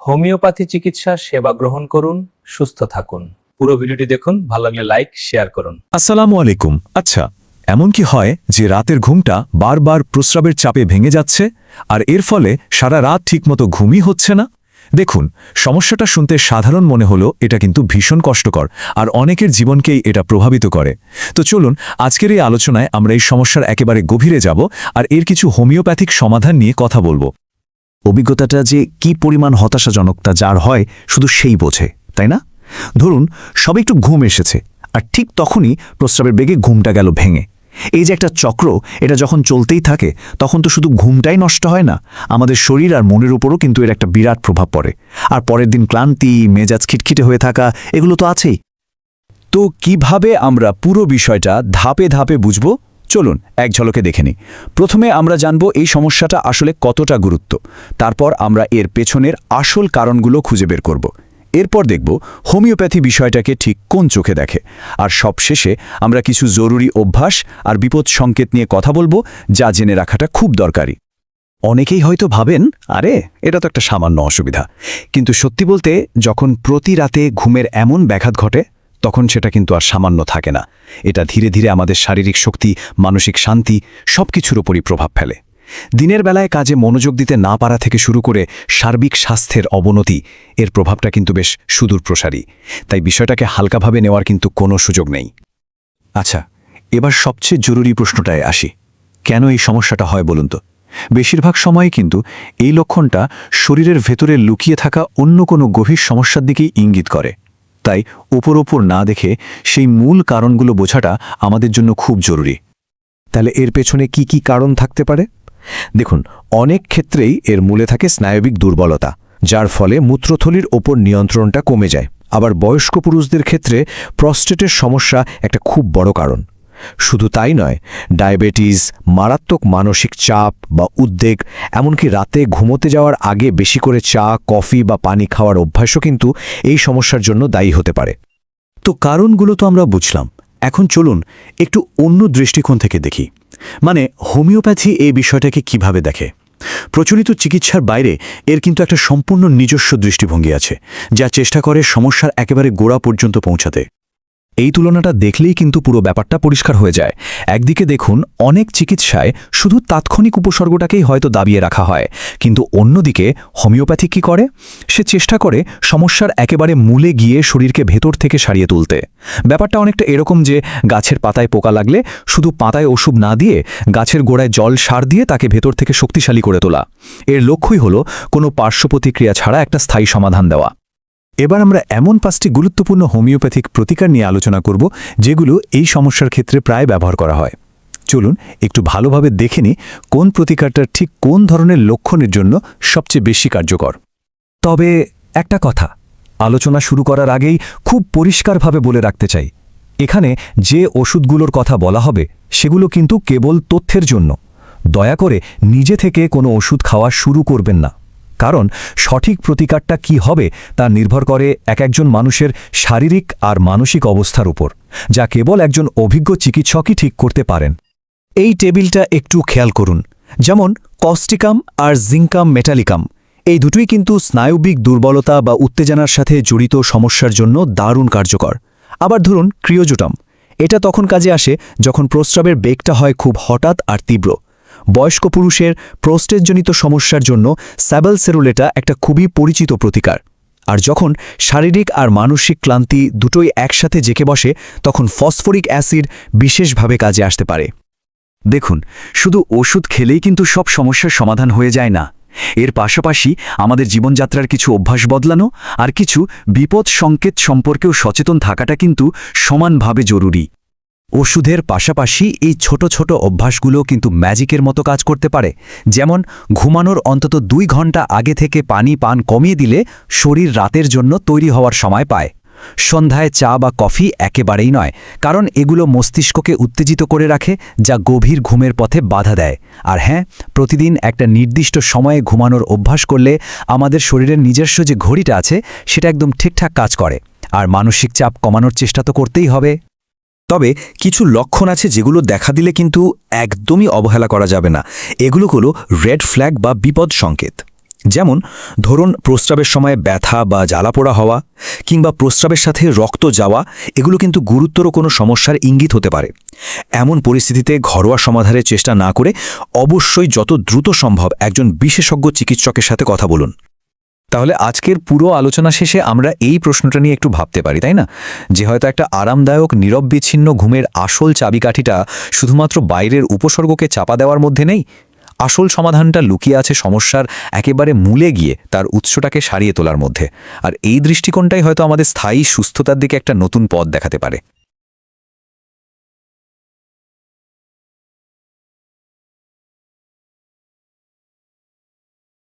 Homeopathy চিকিৎসা সেবা গ্রহণ করুন, সুস্থ থাকুন। পুরো ভিডিওটি দেখুন, ভালো লাগলে লাইক শেয়ার করুন। আসসালামু আলাইকুম। আচ্ছা, এমন কি হয় যে রাতের ঘুমটা বারবার প্রস্রাবের চাপে ভেঙে যাচ্ছে আর এর ফলে সারা রাত ঠিকমতো ঘুমই হচ্ছে না? দেখুন, সমস্যাটা শুনতে সাধারণ মনে হলো, এটা কিন্তু ভীষণ কষ্টকর আর অনেকের জীবনকেই এটা প্রভাবিত করে। তো চলুন আজকের এই আলোচনায় আমরা এই সমস্যার একেবারে গভীরে যাব আর এর কিছু হোমিওপ্যাথিক সমাধান নিয়ে কথা বলবো। অভিজ্ঞতাটা যে কি পরিমাণ হতাশাজনক তা যার হয় শুধু সেই বোঝে, তাই না? ধরুন সবে একটু ঘুম এসেছে আর ঠিক তখনই প্রস্রাবের বেগে ঘুমটা গেল ভেঙে। এই যে একটা চক্র, এটা যখন চলতেই থাকে তখন তো শুধু ঘুমটাই নষ্ট হয় না, আমাদের শরীর আর মনের উপরও কিন্তু এর একটা বিরাট প্রভাব পড়ে। আর পরের দিন ক্লান্তি, মেজাজ খিটখিটে হয়ে থাকা, এগুলো তো আছেই। তো কিভাবে আমরা পুরো বিষয়টা ধাপে ধাপে বুঝব? চলুন এক ঝলকে দেখে নিই। প্রথমে আমরা জানব এই সমস্যাটা আসলে কতটা গুরুত্ব, তারপর আমরা এর পেছনের আসল কারণগুলো খুঁজে বের করব। এরপর দেখব হোমিওপ্যাথি বিষয়টাকে ঠিক কোন চোখে দেখে, আর সবশেষে আমরা কিছু জরুরি অভ্যাস আর বিপদ সংকেত নিয়ে কথা বলবো, যা জেনে রাখাটা খুব দরকারি। অনেকেই হয়তো ভাবেন, আরে এটা তো একটা সামান্য অসুবিধা, কিন্তু সত্যি বলতে যখন প্রতি রাতে ঘুমের এমন ব্যাঘাত ঘটে তখন সেটা কিন্তু আর সামান্য থাকে না। এটা ধীরে ধীরে আমাদের শারীরিক শক্তি, মানসিক শান্তি সবকিছুর উপরই প্রভাব ফেলে। দিনের বেলায় কাজে মনোযোগ দিতে না পারা থেকে শুরু করে সার্বিক স্বাস্থ্যের অবনতি, এর প্রভাবটা কিন্তু বেশ সুদূরপ্রসারী। তাই বিষয়টাকে হালকাভাবে নেওয়ার কিন্তু কোনো সুযোগ নেই। আচ্ছা, এবার সবচেয়ে জরুরি প্রশ্নটায় আসি, কেন এই সমস্যাটা হয় বলুন তো? বেশিরভাগ সময় কিন্তু এই লক্ষণটা শরীরের ভেতরে লুকিয়ে থাকা অন্য কোনো গভীর সমস্যার দিকেই ইঙ্গিত করে। তাই ওপর না দেখে সেই মূল কারণগুলো বোঝাটা আমাদের জন্য খুব জরুরি। তাহলে এর পেছনে কি কি কারণ থাকতে পারে? দেখুন, অনেক ক্ষেত্রেই এর মূলে থাকে স্নায়বিক দুর্বলতা, যার ফলে মূত্রথলির ওপর নিয়ন্ত্রণটা কমে যায়। আবার বয়স্ক পুরুষদের ক্ষেত্রে প্রস্টেটের সমস্যা একটা খুব বড় কারণ। শুধু তাই নয়, ডায়াবেটিস, মারাত্মক মানসিক চাপ বা উদ্বেগ, এমনকি রাতে ঘুমোতে যাওয়ার আগে বেশি করে চা, কফি বা পানি খাওয়ার অভ্যাসও কিন্তু এই সমস্যার জন্য দায়ী হতে পারে। তো কারণগুলো তো আমরা বুঝলাম, এখন চলুন একটু অন্য দৃষ্টিকোণ থেকে দেখি। মানে হোমিওপ্যাথি এই বিষয়টাকে কিভাবে দেখে? প্রচলিত চিকিৎসার বাইরে এর কিন্তু একটা সম্পূর্ণ নিজস্ব দৃষ্টিভঙ্গি আছে, যা চেষ্টা করে সমস্যার একেবারে গোড়া পর্যন্ত পৌঁছাতে। এই তুলনাটা দেখলেই কিন্তু পুরো ব্যাপারটা পরিষ্কার হয়ে যায়। একদিকে দেখুন, অনেক চিকিৎসায় শুধু তাৎক্ষণিক উপসর্গটাকেই হয়তো দাবিয়ে রাখা হয়, কিন্তু অন্যদিকে হোমিওপ্যাথি কী করে? সে চেষ্টা করে সমস্যার একেবারে মূলে গিয়ে শরীরকে ভেতর থেকে সারিয়ে তুলতে। ব্যাপারটা অনেকটা এরকম যে গাছের পাতায় পোকা লাগলে শুধু পাতায় ওষুধ না দিয়ে গাছের গোড়ায় জল সার দিয়ে তাকে ভেতর থেকে শক্তিশালী করে তোলা। এর লক্ষ্যই হলো কোনো পার্শ্ব প্রতিক্রিয়া ছাড়া একটা স্থায়ী সমাধান দেওয়া। এবার আমরা এমন 5টি গুরুত্বপূর্ণ হোমিওপ্যাথিক প্রতিকার নিয়ে আলোচনা করব, যেগুলো এই সমস্যার ক্ষেত্রে প্রায় ব্যবহার করা হয়। চলুন একটু ভালোভাবে দেখে নিই কোন প্রতিকারটা ঠিক কোন ধরনের লক্ষণের জন্য সবচেয়ে বেশি কার্যকর। তবে একটা কথা, আলোচনা শুরু করার আগেই খুব পরিষ্কারভাবে বলে রাখতে চাই, এখানে যে ওষুধগুলোর কথা বলা হবে সেগুলো কিন্তু কেবল তথ্যের জন্য। দয়া করে নিজে থেকে কোনো ওষুধ খাওয়া শুরু করবেন না, কারণ সঠিক প্রতিকারটা কি হবে তা নির্ভর করে একজন মানুষের শারীরিক আর মানসিক অবস্থার উপর, যা কেবল একজন অভিজ্ঞ চিকিৎসকই ঠিক করতে পারেন। এই টেবিলটা একটু খেয়াল করুন, যেমন কস্টিকাম আর জিঙ্কাম মেটালিকাম, এই দুটোই কিন্তু স্নায়বিক দুর্বলতা বা উত্তেজনার সাথে জড়িত সমস্যার জন্য দারুণ কার্যকর। আবার ধরুন ক্রিওজোটাম, এটা তখন কাজে আসে যখন প্রস্রাবের বেগটা হয় খুব হঠাৎ আর তীব্র। বয়স্ক পুরুষের প্রোস্টেটজনিত সমস্যার জন্য স্যাবেলসেরুলেটা একটা খুবই পরিচিত প্রতিকার। আর যখন শারীরিক আর মানসিক ক্লান্তি দুটোই একসাথে জেঁকে বসে, তখন ফসফরিক অ্যাসিড বিশেষভাবে কাজে আসতে পারে। দেখুন, শুধু ওষুধ খেলেই কিন্তু সব সমস্যার সমাধান হয়ে যায় না। এর পাশাপাশি আমাদের জীবনযাত্রার কিছু অভ্যাস বদলানো আর কিছু বিপদ সংকেত সম্পর্কেও সচেতন থাকাটা কিন্তু সমানভাবে জরুরি। ওষুধের পাশাপাশি এই ছোট ছোট অভ্যাসগুলো কিন্তু ম্যাজিকের মতো কাজ করতে পারে। যেমন ঘুমানোর অন্তত 2 ঘন্টা আগে থেকে পানি পান কমিয়ে দিলে শরীর রাতের জন্য তৈরি হওয়ার সময় পায়। সন্ধ্যায় চা বা কফি একেবারেই নয়, কারণ এগুলো মস্তিষ্ককে উত্তেজিত করে রাখে, যা গভীর ঘুমের পথে বাধা দেয়। আর হ্যাঁ, প্রতিদিন একটা নির্দিষ্ট সময়ে ঘুমানোর অভ্যাস করলে আমাদের শরীরের নিজস্ব যে ঘড়িটা আছে সেটা একদম ঠিকঠাক কাজ করে। আর মানসিক চাপ কমানোর চেষ্টা তো করতেই হবে। তবে কিছু লক্ষণ আছে যেগুলো দেখা দিলে কিন্তু একদমই অবহেলা করা যাবে না। এগুলো হলো রেড ফ্ল্যাগ বা বিপদ সংকেত। যেমন ধরুন প্রস্রাবের সময় ব্যথা বা জ্বালাপোড়া হওয়া কিংবা প্রস্রাবের সাথে রক্ত যাওয়া, এগুলো কিন্তু গুরুতর কোনো সমস্যার ইঙ্গিত হতে পারে। এমন পরিস্থিতিতে ঘরোয়া সমাধানের চেষ্টা না করে অবশ্যই যত দ্রুত সম্ভব একজন বিশেষজ্ঞ চিকিৎসকের সাথে কথা বলুন। তাহলে আজকের পুরো আলোচনা শেষে আমরা এই প্রশ্নটা নিয়ে একটু ভাবতে পারি, তাই না? যে হয়তো একটা আরামদায়ক নীরব বিচ্ছিন্ন ঘুমের আসল চাবিকাঠিটা শুধুমাত্র বাইরের উপসর্গকে চাপা দেওয়ার মধ্যে নেই। আসল সমাধানটা লুকিয়ে আছে সমস্যার একেবারে মূলে গিয়ে তার উৎসটাকে সারিয়ে তোলার মধ্যে। আর এই দৃষ্টিকোণটাই হয়তো আমাদের স্থায়ী সুস্থতার দিকে একটা নতুন পথ দেখাতে পারে।